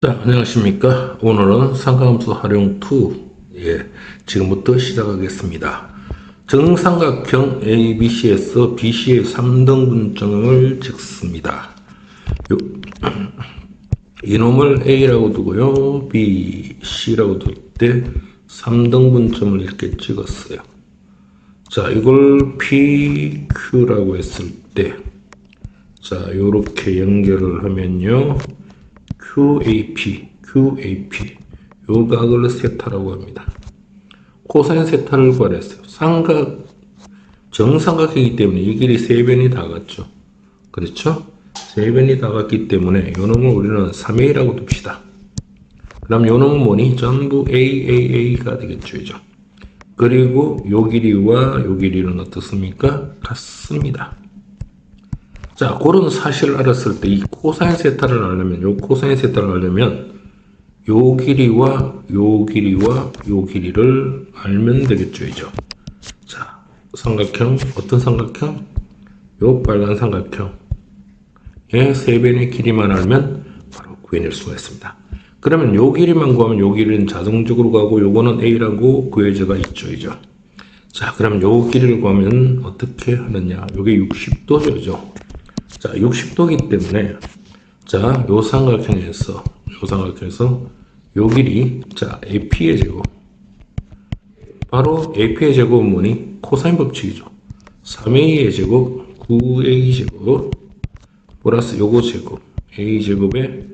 자, 안녕하십니까. 오늘은 삼각함수 활용 2, 지금부터 시작하겠습니다. 정삼각형 ABC에서 BC의 3등분점을 찍습니다. 이놈을 A라고 두고요, B, C라고 둘 때 3등분점을 이렇게 찍었어요. 자, 이걸 PQ라고 했을 때, 자, 요렇게 연결을 하면요, QAP, 요 각을 세타라고 합니다. 코사인 세타를 구하랬어요. 정삼각이기 때문에 이 길이 3변이 다 같죠. 그렇죠? 3변이 다 같기 때문에 요 놈을 우리는 3A라고 둡시다. 그럼 요 놈은 뭐니? 전부 AAA가 되겠죠. 그죠? 그리고 요 길이와 요 길이는 어떻습니까? 같습니다. 자, 그런 사실을 알았을 때 이 코사인 세타를 알려면, 요 코사인 세타를 알려면 요 길이와 요 길이와 요 길이를 알면 되겠죠, 이죠. 자, 삼각형, 어떤 삼각형? 요 빨간 삼각형의 3변의 길이만 알면 바로 구해낼 수가 있습니다. 그러면 요 길이만 구하면 요 길이는 자동적으로 가고 요거는 A라고 구해져가 있죠, 이죠. 자, 그럼 요 길이를 구하면 어떻게 하느냐? 요게 60도죠. 자, 60도이기 때문에, 자, 요 삼각형에서, 요 길이, 자, AP의 제곱. 바로 AP의 제곱은 뭐니? 코사인 법칙이죠. 3A의 제곱, 9A 제곱, 플러스 요거 제곱, A 제곱에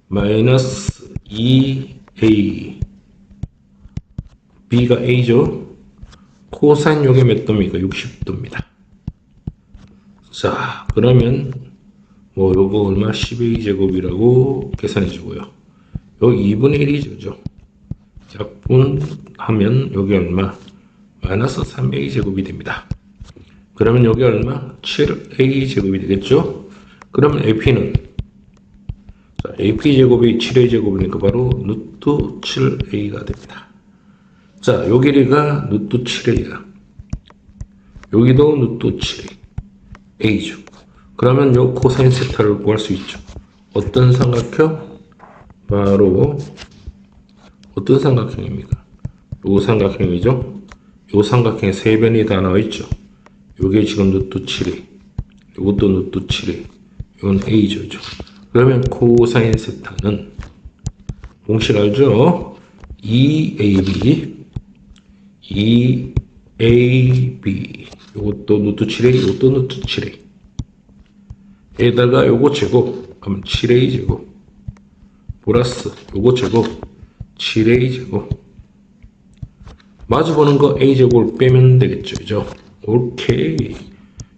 마이너스 2A. B가 A죠. 코사인 요게 몇 도입니까? 60도입니다. 자, 그러면 뭐 요거 얼마? 12 제곱이라고 계산해 주고요. 요 2분의 1이죠. 약분하면 여기 얼마? 마이너스 3a 제곱이 됩니다. 그러면 여기 얼마? 7a 제곱이 되겠죠? 그러면 AP는, 자, AP 제곱이 7a 제곱이니까 바로 루트 7a가 됩니다. 자, 요 길이가 루트 7a야. 여기도 루트 7a. A죠. 그러면 요 코사인 세타를 구할 수 있죠. 어떤 삼각형? 바로 어떤 삼각형입니까? 요 삼각형이죠. 요 삼각형에 3변이 다 나와 있죠. 요게 지금 루트 7A, 요것도 루트 7A, 이건 A죠. 그러면 코사인 세타는 공식 알죠? 2AB, 요것도 루트 7A, 요것도 루트 7A. 에다가 요거 제곱, 그러면 7A 제곱. 플러스 요거 제곱, 7A 제곱. 마주 보는 거 A 제곱을 빼면 되겠죠. 그죠? 오케이.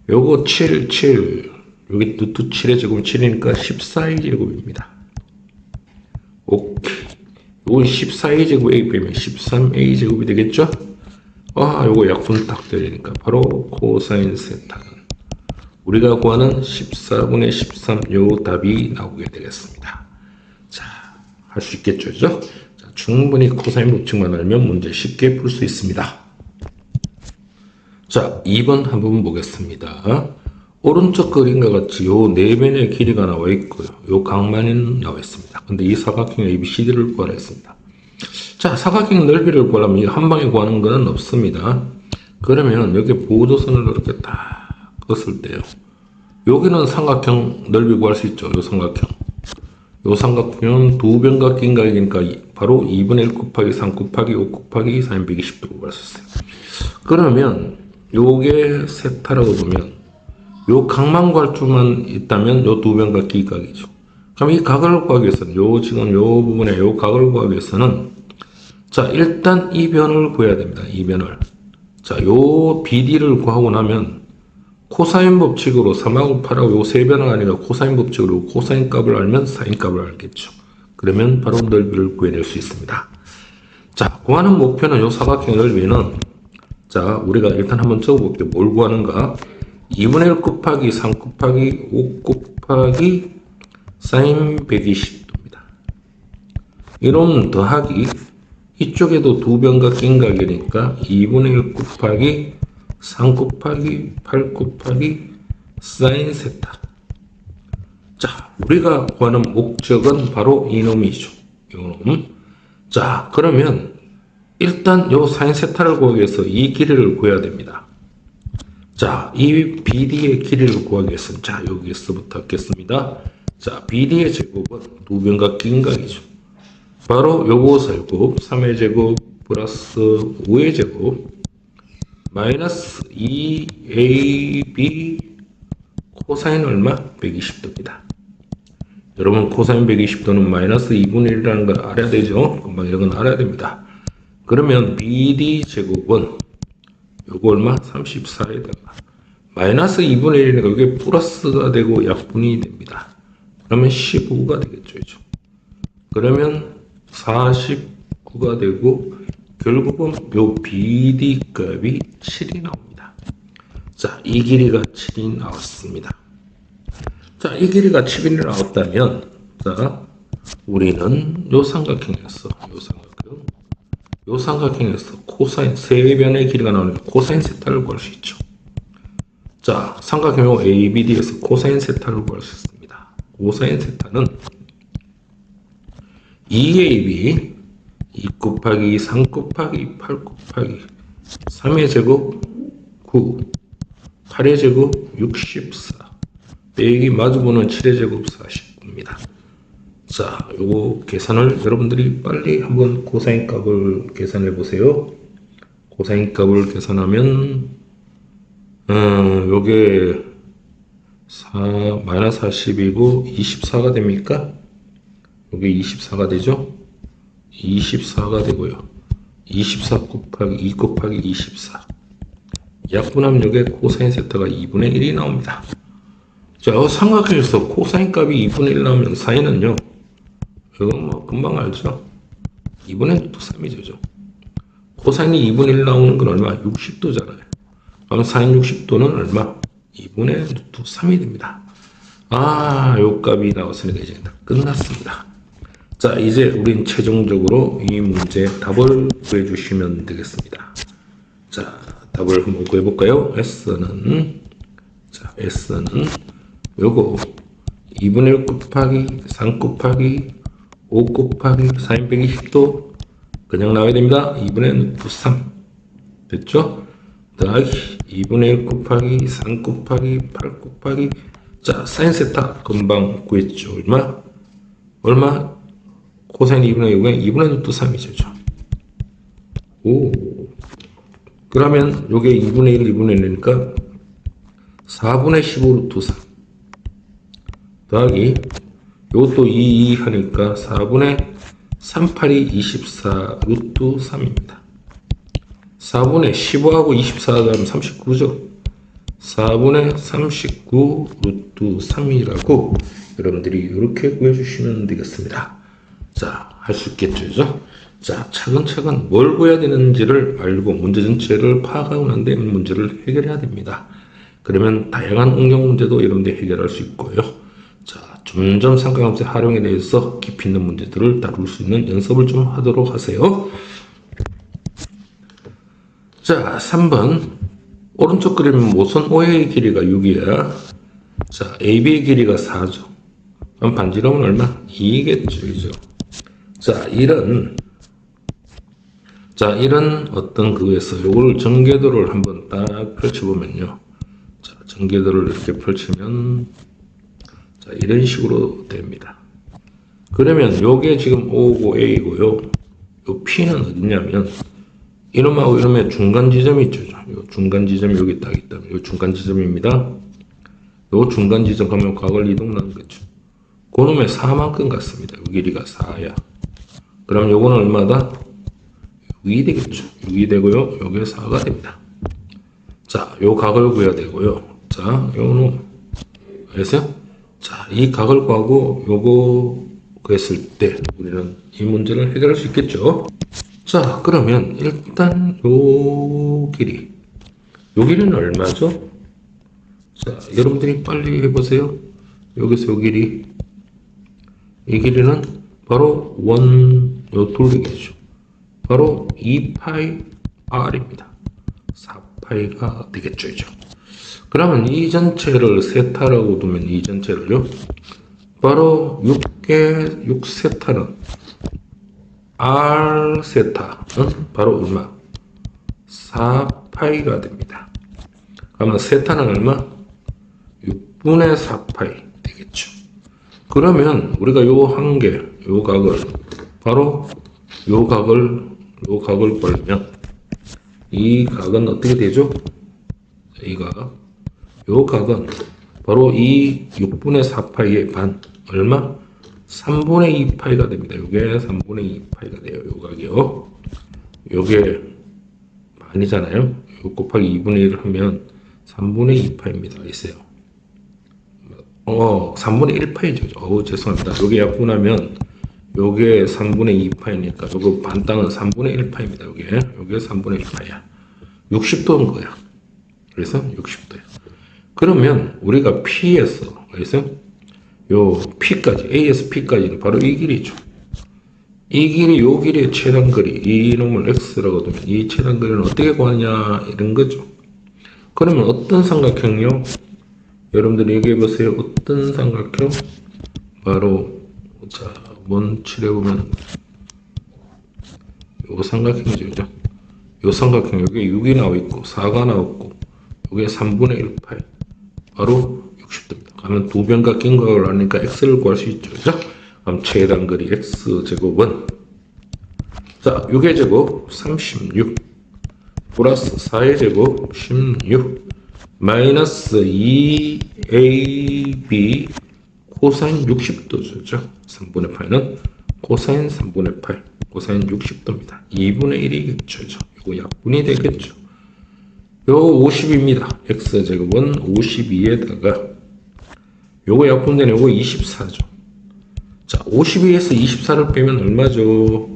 요거 7, 여기 루트 7의 제곱은 7이니까 14A 제곱입니다. 오케이. 요건 14A 제곱 A 빼면 13A 제곱이 되겠죠? 요거 약분 딱 되니까 바로 코사인 세타는 우리가 구하는 14분의 13 요 답이 나오게 되겠습니다. 자, 할 수 있겠죠, 그죠? 자, 충분히 코사인 법칙만 알면 문제 쉽게 풀 수 있습니다. 자, 2번 한번 보겠습니다. 오른쪽 그림과 같이 요 4변의 길이가 나와 있고요. 요 각만이 나와 있습니다. 근데 이 사각형 ABCD를 구하라 했습니다. 자, 사각형 넓이를 구하려면 한 방에 구하는 것은 없습니다. 그러면 여기 보조선을 이렇게 딱 껐을 때요. 여기는 삼각형 넓이 구할 수 있죠. 요 삼각형. 요 삼각형은 2변과 낀각이니까 바로 2분의 1 곱하기 3 곱하기 5 곱하기 4인 120도 구할 수 있어요. 그러면 요게 세타라고 보면 요 각만 구할 수만 있다면 요 2변과 낀각이죠. 그럼 이 각을 구하기 위해서는 지금 요 부분에 요 각을 구하기 위해서는 자, 일단 이 변을 구해야 됩니다. 이 변을. 자, 요 BD를 구하고 나면 코사인 법칙으로 3하고 8하고 요 3변은 아니라 코사인 법칙으로 코사인 값을 알면 사인 값을 알겠죠. 그러면 바로 넓이를 구해낼 수 있습니다. 자, 구하는 목표는 요 사각형 넓이는, 자, 우리가 일단 한번 적어볼게요. 뭘 구하는가? 2분의 1 곱하기 3 곱하기 5 곱하기 사인 120도입니다. 이놈 더하기 이쪽에도 2변과 낀각이니까 2분의 1 곱하기 3 곱하기 8 곱하기 사인 세타. 자, 우리가 구하는 목적은 바로 이놈이죠. 요놈. 자, 그러면 일단 요 사인 세타를 구하기 위해서 이 길이를 구해야 됩니다. 자, 이 BD의 길이를 구하기 위해서는, 자, 여기서부터 하겠습니다. 자, BD의 제곱은 두 변각끼인 각이죠. 바로 요거 살곱, 3의 제곱 플러스 5의 제곱 마이너스 2AB 코사인 얼마? 120도입니다. 여러분 코사인 120도는 마이너스 2분의 1이라는 걸 알아야 되죠. 금방 이런 건 알아야 됩니다. 그러면 BD 제곱은 요거 얼마? 34에다가 마이너스 2분의 1이니까 이게 플러스가 되고 약분이 됩니다. 그러면 15가 되겠죠. 이죠. 그러면 49가 되고 결국은 요 BD 값이 7이 나옵니다. 자, 이 길이가 7이 나왔습니다. 자, 이 길이가 7이 나왔다면, 자, 우리는 요 삼각형에서, 요 삼각형에서 코사인, 세 변의 길이가 나오니까 코사인 세타를 구할 수 있죠. 자, 삼각형 ABD에서 코사인 세타를 구할 수 있습니다. 코사인 세타는 2AB 2 곱하기 3 곱하기 8 곱하기 3의 제곱 9 8의 제곱 64 빼기 마주보는 7의 제곱 49입니다. 자, 요거 계산을 여러분들이 빨리 한번 코사인 값을 계산해 보세요. 코사인 값을 계산하면 요게 마이너스 40이고 24가 됩니까? 요게 24가 되죠? 24가 되고요. 24 곱하기 2 곱하기 24 약분하면 여기에 코사인 세타가 2분의 1이 나옵니다. 자, 삼각형에서 코사인 값이 2분의 1 나오면 사인은요, 이건 뭐 금방 알죠? 2분의 3이죠. 코사인이 2분의 1 나오는 건 얼마? 60도잖아요. 그럼 사인 60도는 얼마? 2분의 3이 됩니다. 아, 요 값이 나왔으니까 이제 끝났습니다. 자, 이제 우린 최종적으로 이 문제 답을 구해주시면 되겠습니다. 자, 답을 한번 구해볼까요? S는 요거 2분의 1 곱하기 3 곱하기 5 곱하기 사인 120도 그냥 나와야 됩니다. 2분의 3 됐죠? 더하기 2분의 1 곱하기 3 곱하기 8 곱하기 자, 사인 세타 금방 구했죠. 얼마? 코사인 2분의 6에 2분의 3이죠. 오. 그러면 요게 2분의 1, 2분의 1이니까 4분의 15 루트 3 더하기 요것도 2 하니까 4분의 38이 24 루트 3입니다. 4분의 15하고 24 하면 39죠. 4분의 39 루트 3이라고 여러분들이 이렇게 구해주시면 되겠습니다. 자, 할 수 있겠죠. 자, 차근차근 뭘 구해야 되는지를 알고 문제 전체를 파악하고 난 뒤에 문제를 해결해야 됩니다. 그러면 다양한 응용 문제도 여러분들이 해결할 수 있고요. 자, 점점 삼각함수의 활용에 대해서 깊이 있는 문제들을 다룰 수 있는 연습을 좀 하도록 하세요. 자, 3번 오른쪽 그림 모선 OA의 길이가 6이야. 자, AB의 길이가 4죠. 그럼 반지름은 얼마? 2겠죠. 자, 이런 어떤 그에서 요걸 전개도를 한번 딱 펼쳐보면요. 자, 전개도를 이렇게 펼치면 자, 이런 식으로 됩니다. 그러면 요게 지금 O고 A고요. 요 P는 어디냐면 이놈하고 이놈의 중간 지점이 있죠. 요 중간 지점이 여기 딱 있다면 요 중간 지점입니다. 요 중간 지점 가면 곽을 이동하는 거죠. 그놈의 4만큼 같습니다. 요 길이가 4야. 그럼 요거는 얼마다? 6이 되겠죠. 6이 되고요. 요게 4가 됩니다. 자, 요 각을 구해야 되고요. 자, 요는 알겠어요? 자, 이 각을 구하고 요거 구했을 때 우리는 이 문제를 해결할 수 있겠죠. 자, 그러면 일단 요 길이는 얼마죠? 자, 여러분들이 빨리 해보세요. 여기서 요 길이, 이 길이는 바로 요 돌리기죠. 바로 2파이 r입니다. 4파이가 되겠죠, 이죠. 그러면 이 전체를 세타라고 두면 이 전체를요, 바로 6세타는 R 세타는 바로 얼마? 4파이가 됩니다. 그러면 세타는 얼마? 6분의 4파이 되겠죠. 그러면 우리가 요 한 개, 요 각을 바로 요 각을 벌면 이 각은 어떻게 되죠? 요 각은 바로 이 6분의 4파이의 반 얼마? 3분의 2파이가 됩니다. 요게 3분의 2파이가 돼요. 요 각이요. 요게 반이잖아요. 요 곱하기 2분의 1을 하면 3분의 2파입니다. 있어요. 3분의 1파이죠. 죄송합니다. 요게 약분하면 요게 3분의 2파이니까 요거 반 땅은 3분의 1파입니다. 요게 3분의 1파이야. 60도인 거야. 그래서 60도야. 그러면 우리가 P에서 그래서 요 P까지 A에서 P까지는 바로 이 길이죠. 이 길이 요 길이의 최단거리 이놈을 X라고 두면 이 최단거리는 어떻게 구하냐 이런 거죠. 그러면 어떤 삼각형요? 여러분들 얘기해 보세요. 어떤 삼각형? 바로 자 원칠해보면 요 삼각형이죠. 그죠? 요 삼각형 여기 6이 나와있고 4가 나왔고 요게 3분의 1파이 바로 60도입니다. 그러면 두 변과 긴 각을 하니까 x를 구할 수 있죠. 그죠? 그럼 최단거리 x제곱은 자 6의 제곱 36 플러스 4의 제곱 16 마이너스 2ab 코사인 60도죠. 3분의 8는 코사인 3분의 8 코사인 60도입니다. 2분의 1이겠죠. 이거 약분이 되겠죠. 요 50입니다. x제곱은 52에다가 요거 약분되는 요거 24죠. 자 52에서 24를 빼면 얼마죠?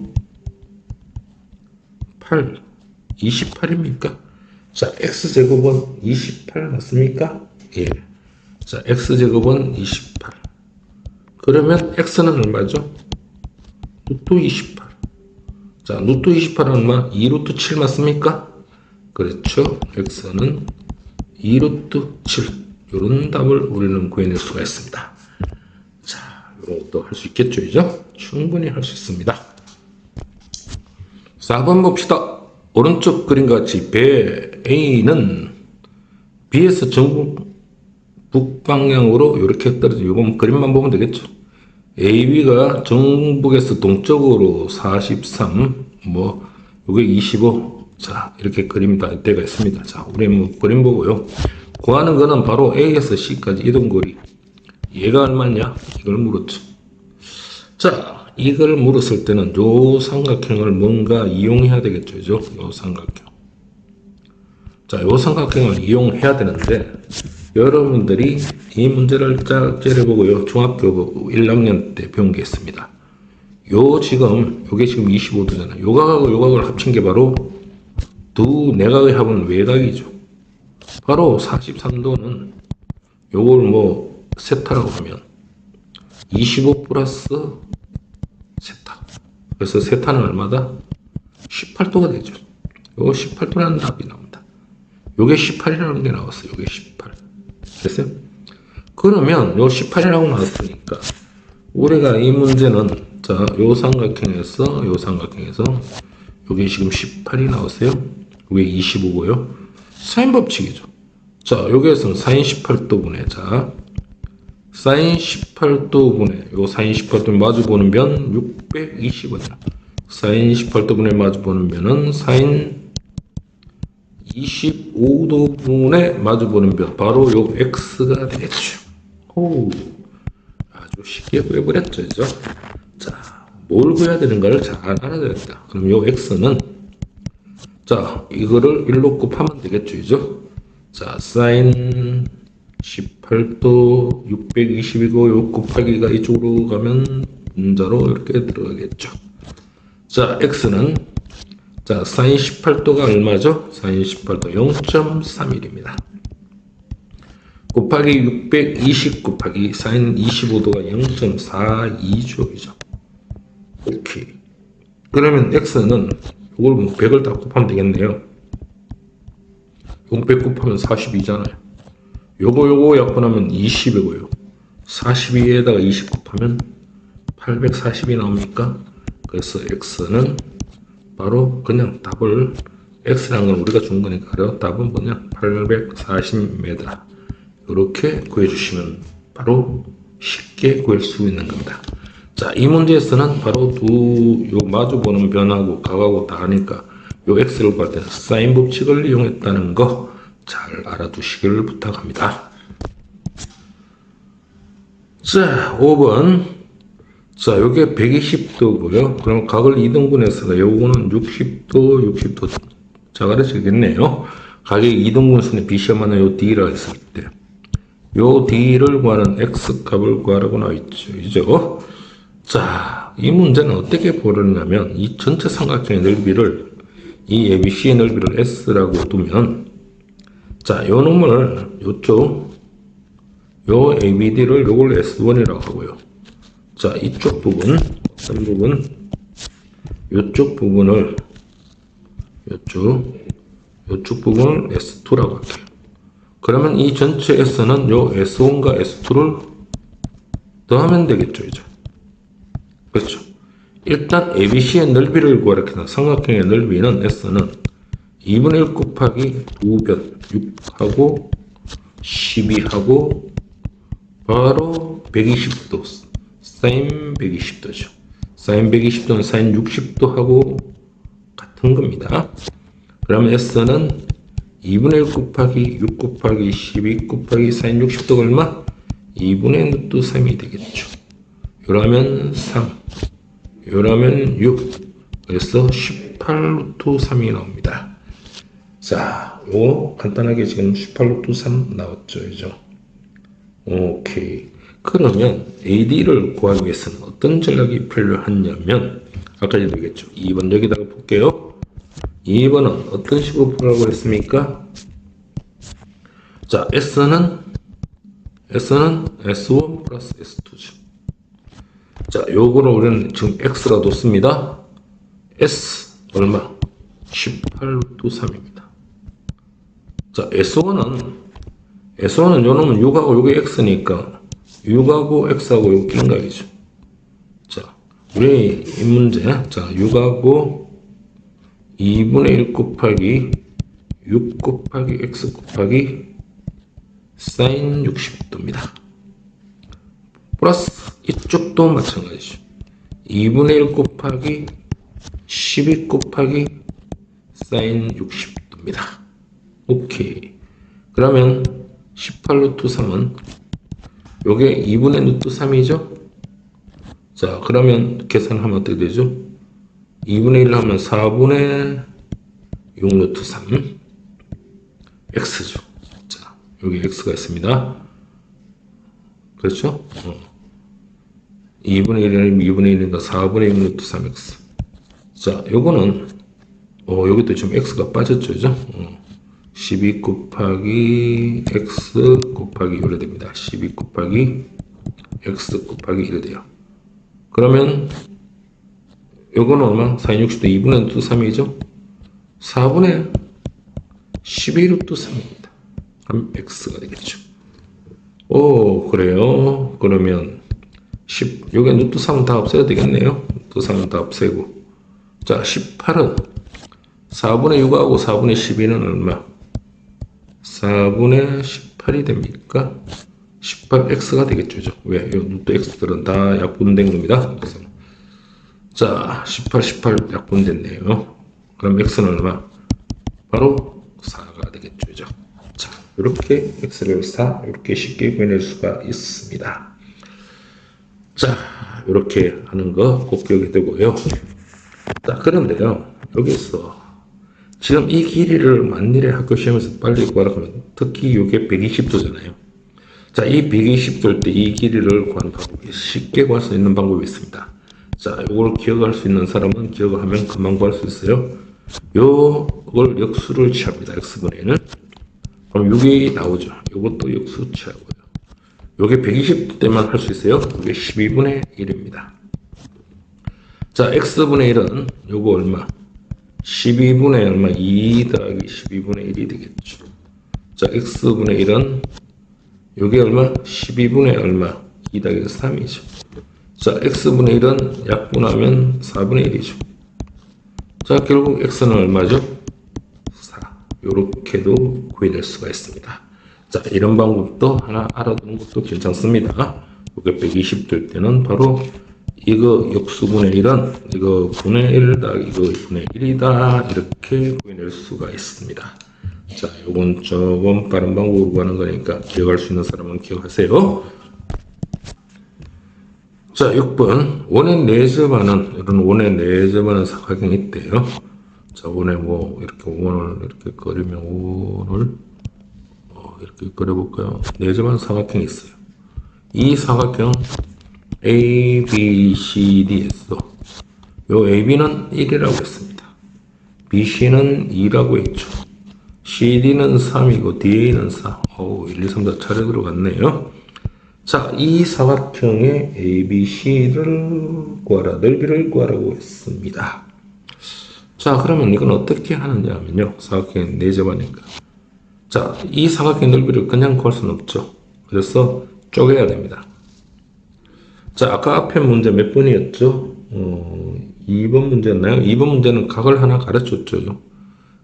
8 28입니까? 자 x제곱은 28 맞습니까? 예. 자 x제곱은 28 그러면 x는 얼마죠? 루트 28 자 루트 28은 얼마? 2루트 7 맞습니까? 그렇죠. x는 2루트 7 이런 답을 우리는 구해낼 수가 있습니다. 자 이런 것도 할 수 있겠죠. 이죠? 충분히 할 수 있습니다. 4번 봅시다. 오른쪽 그림과 같이 배 A는 B에서 전국 북방향으로 이렇게 떨어지고 이건 그림만 보면 되겠죠. AB가 정북에서 동쪽으로 43 뭐 요게 25 자 이렇게 그림이 다 때가 있습니다. 자 우리 뭐 그림 보고요. 구하는 거는 바로 A에서 C까지 이동거리 얘가 얼마냐 이걸 물었죠. 자 이걸 물었을 때는 요 삼각형을 뭔가 이용해야 되겠죠. 요 삼각형 자 요 삼각형을 이용해야 되는데 여러분들이 이 문제를 째려보고요. 중학교 1학년 때 배운 게 있습니다. 요게 지금 25도잖아요. 요 각하고 요 각을 합친 게 바로 두 내각의 합은 외각이죠. 바로 43도는 요걸 뭐 세타라고 하면 25 플러스 세타. 그래서 세타는 얼마다? 18도가 되죠. 요거 18도라는 답이 나옵니다. 요게 18이라는 게 나왔어요. 요게 18. 됐어요? 그러면 요 18이라고 나왔으니까 우리가 이 문제는 자, 요 삼각형에서 요게 지금 18이 나왔어요. 요게 25고요. 사인 법칙이죠. 자, 여기에서는 사인 18도분의 자, 사인 18도분의 요 사인 18도분의 마주보는 변 620원이라. 사인 18도분의 마주보는 변은 사인 25도분의 마주보는 변 바로 요 x가 되겠죠. 오, 아주 쉽게 구해버렸죠. 그죠? 자, 뭘 구해야 되는가를 잘 알아야 됩니다. 그럼 요 x는 자, 이거를 1로 곱하면 되겠죠. 그죠? 자, 사인 18도 620이고 요 곱하기가 이쪽으로 가면 분자로 이렇게 들어가겠죠. 자, x는 자, 사인 18도가 얼마죠? 사인 18도 0.31입니다. 곱하기 620 곱하기 사인 25도가 0.42죠. 그죠? 오케이. 그러면 x는 이걸 뭐 100을 다 곱하면 되겠네요. 100 곱하면 42잖아요. 요거 약분하면 20이고요. 42에다가 20 곱하면 840이 나옵니까? 그래서 x는 바로 그냥 답을 x라는 건 우리가 준 거니까요. 답은 뭐냐? 840m. 이렇게 구해주시면 바로 쉽게 구할 수 있는 겁니다. 자, 이 문제에서는 바로 요 마주보는 변하고 각하고 다 하니까 요 x를 구할 때는 사인 법칙을 이용했다는 거 잘 알아두시길 부탁합니다. 자, 5번. 자, 요게 120도고요. 그럼 각을 2등분해서 요거는 60도, 60도. 자, 가르치겠네요. 각이 2등분선의 BC만은 요 D라 했을 때, 요 D를 구하는 X 값을 구하라고 나와있죠. 자, 이 문제는 어떻게 보느냐면, 이 전체 삼각형의 넓이를, 이 ABC의 넓이를 S라고 두면, 자, 요 놈을, 요쪽, 요 ABD를 요걸 S1이라고 하고요. 자, 이쪽 부분, 어떤 부분, 요쪽 부분을, 요쪽 부분을 S2라고 할게요. 그러면 이 전체 S는 요 S1과 S2를 더하면 되겠죠, 이제. 그렇죠. 일단 ABC의 넓이를 구하라. 삼각형의 넓이는 S는 2분의 1 곱하기 2변, 6하고 12하고 바로 120도, 사인 120도죠. 사인 120도는 사인 60도하고 같은 겁니다. 그러면 S는 2분의 1 곱하기 6 곱하기 12 곱하기 사인 60도가 얼마? 2분의 루트 3이 되겠죠. 요라면 3, 요라면 6, 그래서 18 루트 3이 나옵니다. 자, 요거 간단하게 지금 18 루트 3 나왔죠, 그죠? 오케이. 그러면 AD를 구하기 위해서는 어떤 전략이 필요하냐면, 아까 얘기했죠. 2번 여기다가 볼게요. 2번은 어떤 식으로 풀라고 했습니까? 자, S는 S1 플러스 S2죠. 자, 요거는 우리는 지금 X가 뒀습니다. S 얼마? 18 루트 3입니다. 자, S1은 요 놈은 6하고 요게 X니까 6하고 X하고 요거 낀각이죠. 자, 우리 이 문제, 자, 6하고 2분의 1 곱하기 6 곱하기 X 곱하기 사인 60도입니다. 플러스 이쪽도 마찬가지죠. 2분의 1 곱하기 12 곱하기 사인 60도입니다. 오케이. 그러면 18 루트 3은 요게 2분의 루트 3이죠? 자, 그러면 계산하면 어떻게 되죠? 2분의 1 하면 4분의 6 루트 3 X죠. 자, 여기 X가 있습니다. 그렇죠? 2분의 1이면 2분의 1이니까 4분의 6 루트 3X. 자, 요거는 여기도 지금 X가 빠졌죠, 그죠? 12 곱하기 X 곱하기 이래 됩니다. 12 곱하기 X 곱하기 이래 돼요. 그러면 요거는 얼마? 사인 60도 2분의 루트 3이죠? 4분의 12 루트 3입니다. 그럼 X가 되겠죠. 오, 그래요. 그러면 요게 루트 3은 다 없애야 되겠네요. 루트 3은 다 없애고. 자, 18은 4분의 6하고 4분의 12는 얼마? 4분의 18이 됩니까? 18x가 되겠죠. 왜? 이 루트 x들은 다 약분된 겁니다. 그래서 자, 18 약분됐네요. 그럼 x는 얼마? 바로 4가 되겠죠. 자, 이렇게 x를 4 이렇게 쉽게 구해낼 수가 있습니다. 자, 이렇게 하는 거 꼭 기억이 되고요. 자, 그런데요, 여기서 지금 이 길이를 만일에 학교 시험에서 빨리 구하라 하면 특히 이게 120도잖아요. 자, 이 120도일 때 이 길이를 구하는 방법이 쉽게 구할 수 있는 방법이 있습니다. 자, 이걸 기억할 수 있는 사람은 기억을 하면 금방 구할 수 있어요. 요걸 역수를 취합니다. x분의 1은. 그럼 6이 나오죠. 요것도 역수 취하고요. 요게 120도 때만 할 수 있어요. 요게 12분의 1입니다. 자, x분의 1은 요거 얼마? 12분의 얼마? 2 더하기 12분의 1이 되겠죠. 자, x분의 1은 요게 얼마? 12분의 얼마? 2 더하기 3이죠. 자, x분의 1은 약분하면 4분의 1이죠. 자, 결국 x는 얼마죠? 4. 요렇게도 구해낼 수가 있습니다. 자, 이런 방법도 하나 알아두는 것도 괜찮습니다. 이게 120 될 때는 바로 이거 역수분의 1은 이거 분의 1다, 이거 분의 1이다, 이렇게 구해낼 수가 있습니다. 자, 요건 조금 빠른 방법으로 구하는 거니까 기억할 수 있는 사람은 기억하세요. 자, 6번. 원의 4점하는, 이런 원의 4점하는 사각형이 있대요. 자, 원에 뭐, 이렇게 원을 이렇게 그리면 원을, 이렇게 그려볼까요? 4점하는 사각형이 있어요. 이 사각형 A, B, C, D에서 요 AB는 1이라고 했습니다. BC는 2라고 했죠. CD는 3이고 DA는 4. 1, 2, 3, 4 차례 들어갔네요. 자, 이 사각형의 ABC를 구하라, 넓이를 구하라고 했습니다. 자, 그러면 이건 어떻게 하느냐 하면요. 사각형이 4점하니까. 자, 이 사각형 넓이를 그냥 구할 수는 없죠. 그래서 쪼개야 됩니다. 자, 아까 앞에 문제 몇 번이었죠? 2번 문제였나요? 2번 문제는 각을 하나 가르쳤죠.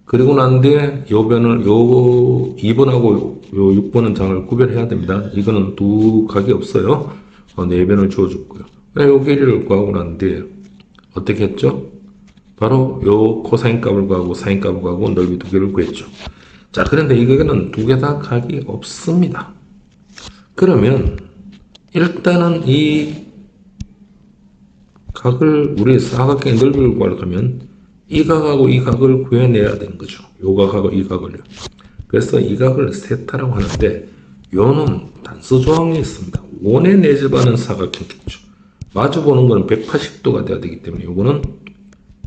그리고 난 뒤에 요 변을, 2번하고 요 6번은 장을 구별해야 됩니다. 이거는 두 각이 없어요. 4변을 주어줬고요. 요 길이를 구하고 난 뒤에 어떻게 했죠? 바로 요 코사인 값을 구하고 사인 값을 구하고 넓이 2개를 구했죠. 자, 그런데 이거는 2개 다 각이 없습니다. 그러면 일단은 이 각을 우리 사각형의 넓이를 구하려고 하면 이 각하고 이 각을 구해내야 되는 거죠. 요 각하고 이 각을요. 그래서 이 각을 세타라고 하는데 요는 단수 조항이 있습니다. 원의 4점하는 사각형이죠. 마주보는 거는 180도가 돼야 되기 때문에 요거는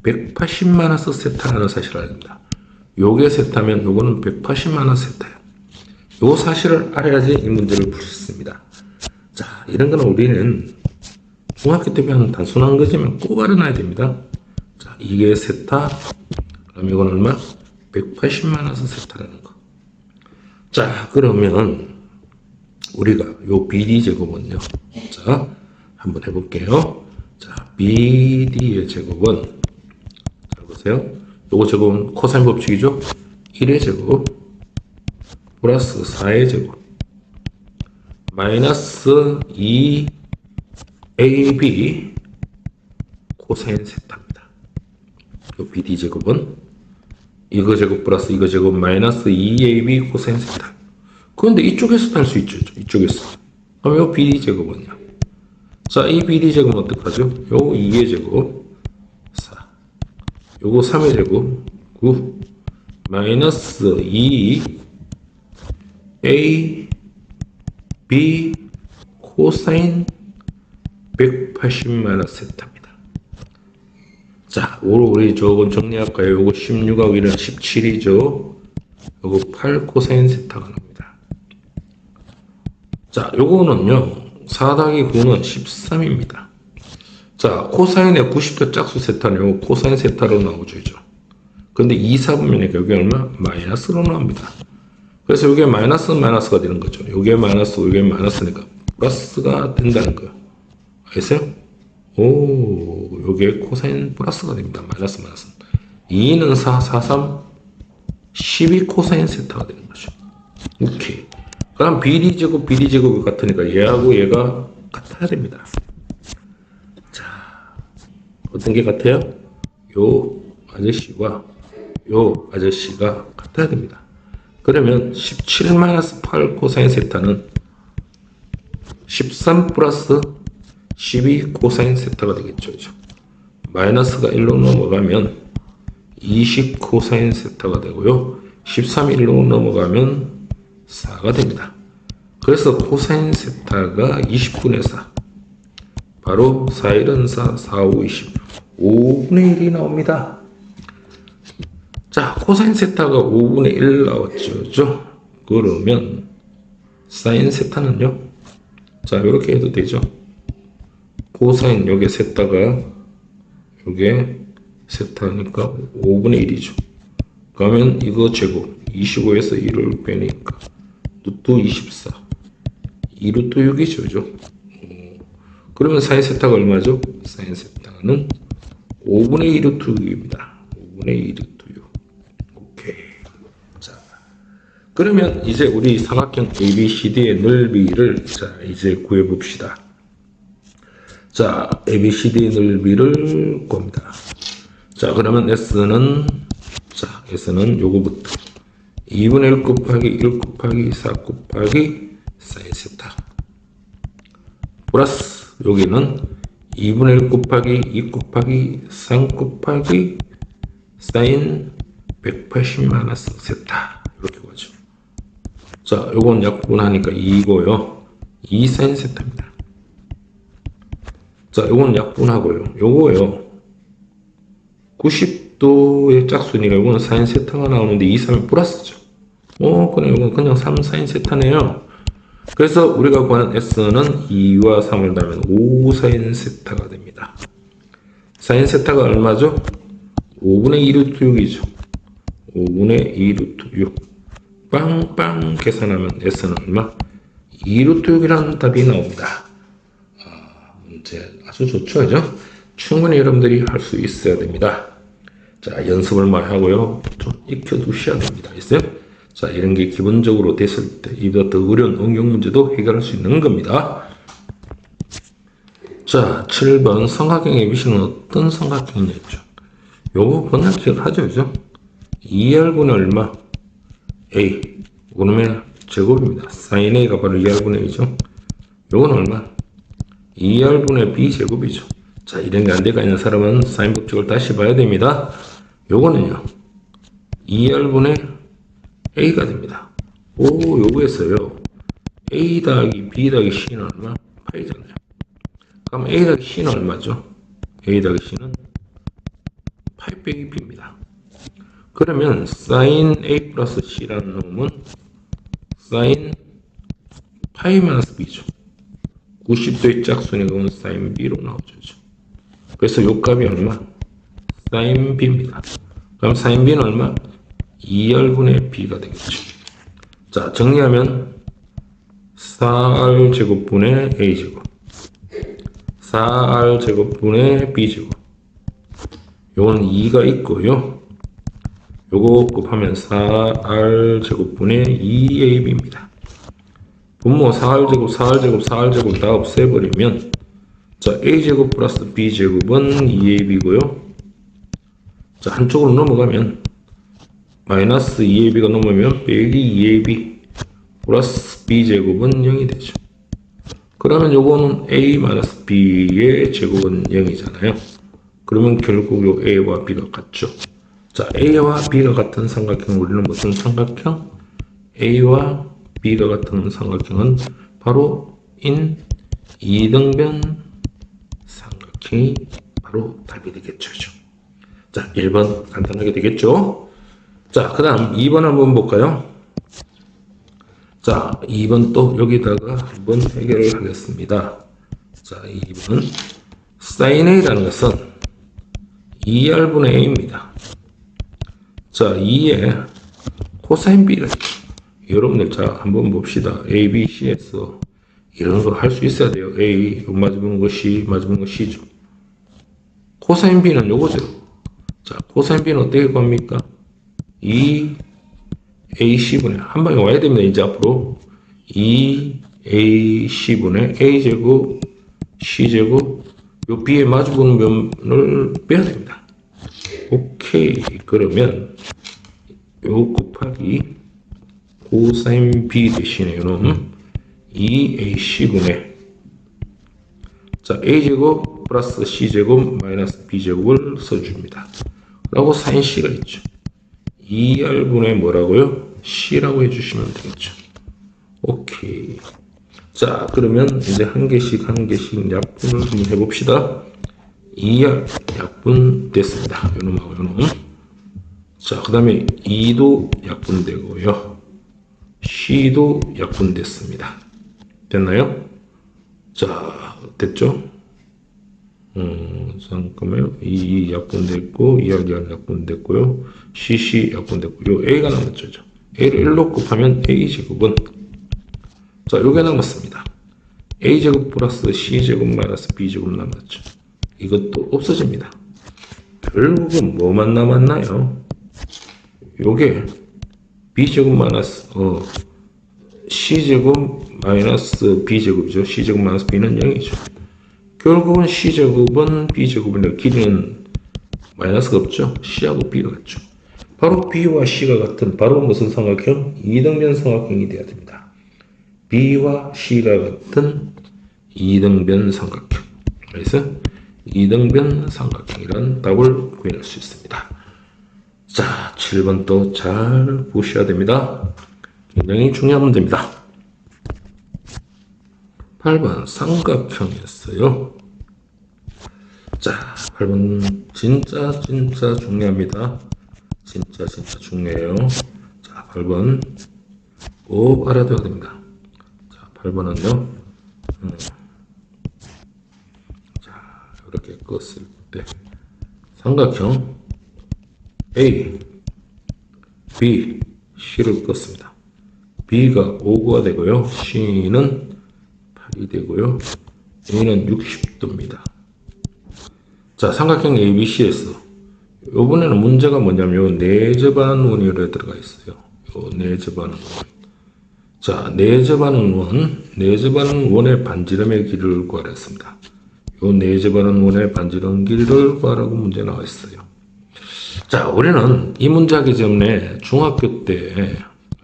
180마이너스 세타라는 사실을 알립니다. 요게 세타면 요거는 180마이너스 세타예요. 요 사실을 알아야지 이 문제를 풀 수 있습니다. 자, 이런 거는 우리는 중학교 때 배운 단순한 거지만 꼭 알아놔야 됩니다. 자, 이게 세타, 그럼 이건 얼마? 180마이너스 세타라는 거. 자, 그러면 우리가 요 BD 제곱은요. 자, 한번 해볼게요. 자, BD의 제곱은, 잘 보세요. 요거 제곱은 코사인 법칙이죠? 1의 제곱 플러스 4의 제곱 마이너스 2AB 코사인 세타입니다. 요 BD 제곱은 이거 제곱 플러스 이거 제곱 마이너스 2AB 코사인 세타. 그런데 이쪽에서도 할 수 있죠. 이쪽에서. 그럼 요 BD 제곱은요. 자, 이 BD 제곱은 어떡하죠? 요 2의 제곱 4. 요거 3의 제곱 9 마이너스 2 A B 코사인 180 마이너스 세타입니다. 자, 우리 저건 정리할까요? 요거 16하고 1은 17이죠. 요거 8 코사인 세타가 나옵니다. 자, 요거는요. 4-9는 13입니다. 자, 코사인의 90도 짝수 세타는 요거 코사인 세타로 나오죠. 근데 2, 4분면이니까 여기 얼마? 마이너스로 나옵니다. 그래서 이게 마이너스가 되는 거죠. 이게 마이너스, 이게 마이너스니까 플러스가 된다는 거예요. 알겠어요? 오, 요게 코사인 플러스가 됩니다. 마이너스. 2는 4, 3, 12 코사인 세타가 되는 거죠. 오케이. 그럼 BD제곱이 같으니까 얘하고 얘가 같아야 됩니다. 자, 어떤 게 같아요? 요 아저씨와 요 아저씨가 같아야 됩니다. 그러면 17-8 코사인 세타는 13 플러스 12 코사인 세타가 되겠죠. 마이너스가 1로 넘어가면 20 코사인 세타가 되고요. 13이 1로 넘어가면 4가 됩니다. 그래서 코사인 세타가 20분의 4. 바로 4, 1은 4, 4, 5, 20. 5분의 1이 나옵니다. 자, 코사인 세타가 5분의 1 나왔죠. 그러면 사인 세타는요. 자, 이렇게 해도 되죠. 코사인 요게 세타가 요게 세타니까 5분의 1이죠. 그러면 이거 제곱 25에서 1을 빼니까 루트 24 2루트 6이죠. 그러면 사인 세타가 얼마죠? 사인 세타는 5분의 1 루트 6입니다. 5분의 1 루트 6. 오케이. 자, 그러면 이제 우리 삼각형 ABCD의 넓이를 자, 이제 구해봅시다. 자, ABCD의 넓이를 구합니다. 자, 그러면 S는 요거부터 2분의 1 곱하기 1 곱하기 4 곱하기 사인 세타 플러스 여기는 2분의 1 곱하기 2 곱하기 3 곱하기 사인 180 마이너스 세타 이렇게 가죠. 자, 요건 약분하니까 2고요. 2 사인 세타입니다. 자, 요건 약분하고요. 요거요. 90도의 짝수니까 요거는 사인 세타가 나오는데 2, 3이 플러스죠. 그냥 요건 그냥 3 사인 세타네요. 그래서 우리가 구하는 S는 2와 3을 더하면 5 사인 세타가 됩니다. 사인 세타가 얼마죠? 5분의 2 루트 6이죠. 5분의 2 루트 6. 빵빵 계산하면 S는 얼마? 2 루트 6이라는 답이 나옵니다. 문제 아주 좋죠, 그죠? 충분히 여러분들이 할 수 있어야 됩니다. 자, 연습을 많이 하고요. 좀 익혀두셔야 됩니다. 있어요? 자, 이런 게 기본적으로 됐을 때 이보다 더 어려운 응용 문제도 해결할 수 있는 겁니다. 자, 7번 삼각형 ABC는 어떤 삼각형이었죠? 요거 그냥 기억하죠, 그죠? 2R분의 얼마? A. 그러면 제곱입니다. sin A가 바로 2R분의 A죠. 요건 얼마? 2R분의 B 제곱이죠. 자, 이런 게 안 되가 있는 사람은 사인 법칙을 다시 봐야 됩니다. 요거는요, 2R분의 A가 됩니다. 요거에서요, A 더하기 B 더하기 C는 얼마? 8이잖아요. 그럼 A 더하기 C는 얼마죠? A 더하기 C는 8 빼기 B입니다. 그러면 sin A 플러스 C라는 놈은 sin 파이 마이너스 B죠. 90도의 짝수니까 그건 sin B로 나오죠. 그래서 요 값이 얼마? sin B입니다. 그럼 sin B는 얼마? 2R분의 B가 되겠죠. 자, 정리하면 4R제곱분의 A제곱 4R제곱분의 B제곱 요건 2가 있고요. 요거 곱하면 4R제곱분의 2AB입니다. 분모 4R제곱, 4R제곱, 4R제곱 다 없애버리면 자, A제곱 플러스 B제곱은 2AB고요. 자, 한쪽으로 넘어가면 마이너스 2AB가 넘으면 빼기 2AB 플러스 B제곱은 0이 되죠. 그러면 요거는 A 마이너스 B의 제곱은 0이잖아요. 그러면 결국 요 A와 B가 같죠. 자, A와 B가 같은 삼각형, 우리는 무슨 삼각형? A와 B가 같은 삼각형은 바로 이등변 삼각형이 바로 답이 되겠죠. 자, 1번 간단하게 되겠죠. 자, 그 다음 2번 한번 볼까요? 자, 2번 또 여기다가 한번 해결을 하겠습니다. 자, 2번 sin A라는 것은 2R분의 A입니다. 자, 2에 코사인 B를 여러분들 자 한번 봅시다. A, B, C에서 이런 거 할 수 있어야 돼요. A, 마주보는 거 C, 마주보는 거 C죠. 코사인 B는 요거죠. 자, 코사인 B는 어떻게 구합니까? 2AC분의 한 방에 와야 됩니다. 이제 앞으로 2AC분의 A제곱 C제곱 요 B에 마주보는 면을 빼야 됩니다. 오케이. 그러면 요 곱하기 코사인 B 대신에 요놈 2AC분의 자, A제곱 플러스 C제곱 마이너스 B제곱을 써줍니다. 라고 사인 C가 있죠. 2R분의 뭐라고요? C라고 해주시면 되겠죠. 오케이. 자, 그러면 이제 한 개씩 약분을 한번 해봅시다. 2R 약분 됐습니다. 요놈하고 요놈. 자, 그 다음에 2도 약분되고요. C도 약분됐습니다. 됐나요? 자, 됐죠? 잠깐만요. 2 약분됐고, 2R 약분됐고요. CC 약분됐고, 요 A가 남았죠. A를 1로 곱하면 A제곱은 자, 요게 남았습니다. a제곱 플러스 c제곱 마이너스 b제곱 남았죠. 이것도 없어집니다. 결국은 뭐만 남았나요? 요게 b제곱 마이너스 c제곱 마이너스 b제곱이죠. c제곱 마이너스 b는 0이죠. 결국은 c제곱은 b제곱인데 길이는 마이너스가 없죠. c하고 b가 같죠. 바로 b와 c가 같은 바로 무슨 삼각형? 이등변 삼각형이 돼야 됩니다. b와 c가 같은 이등변 삼각형. 그래서 이등변 삼각형이라는 답을 구해낼 수 있습니다. 자, 7번도 잘 보셔야 됩니다. 굉장히 중요한 문제입니다. 8번 삼각형이었어요. 자, 8번 진짜 중요합니다. 진짜 중요해요. 자, 8번 꼭 알아둬야 됩니다. 자, 8번은요. 자, 이렇게 껐을 때 삼각형 A, B, C를 껐습니다. B가 5구가 되고요. C는 8이 되고요. A는 60도입니다. 자, 삼각형 ABC에서 이번에는 문제가 뭐냐면 요 내접하는 원이 들어가 있어요. 요 내접하는 원. 자, 내접하는 원의 반지름의 길이를 구하라 했습니다. 요 내접하는 원의 반지름 길이를 구하라고 문제 나와 있어요. 자, 우리는 이 문제 하기 전에 중학교 때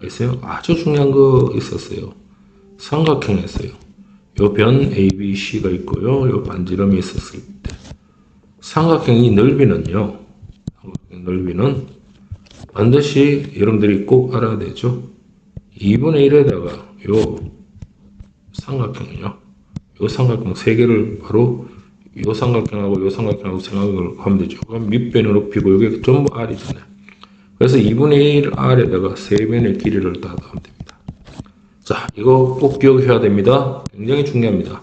있어요. 아주 중요한 거 있었어요. 삼각형이었어요. 요 변 ABC가 있고요. 요 반지름이 있었을 때 삼각형의 넓이는요. 넓이는 반드시 여러분들이 꼭 알아야 되죠. 2분의 1에다가 요 삼각형이요. 요 삼각형 3개를 바로 요 삼각형하고 요 삼각형하고 생각을 하면 되죠. 그럼 밑변의 높이고 이게 전부 r이잖아요. 그래서 2분의 1 r에다가 3변의 길이를 다 넣으면 됩니다. 자, 이거 꼭 기억해야 됩니다. 굉장히 중요합니다.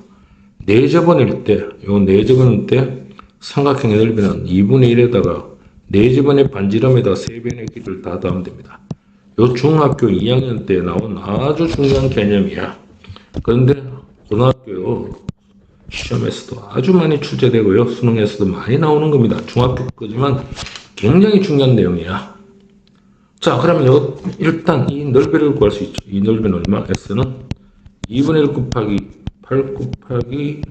내접원일 때, 요 내접원일 때 삼각형의 넓이는 2분의 1에다가 내접원의 반지름에다 3변의 길이를 다 더하면 됩니다. 요 중학교 2학년 때 나온 아주 중요한 개념이야. 그런데 고등학교 시험에서도 아주 많이 출제되고요. 수능에서도 많이 나오는 겁니다. 중학교 거지만 굉장히 중요한 내용이야. 자, 그러면 일단 이 넓이를 구할 수 있죠. 이 넓이는 얼마? S는 2분의 1 곱하기 8 곱하기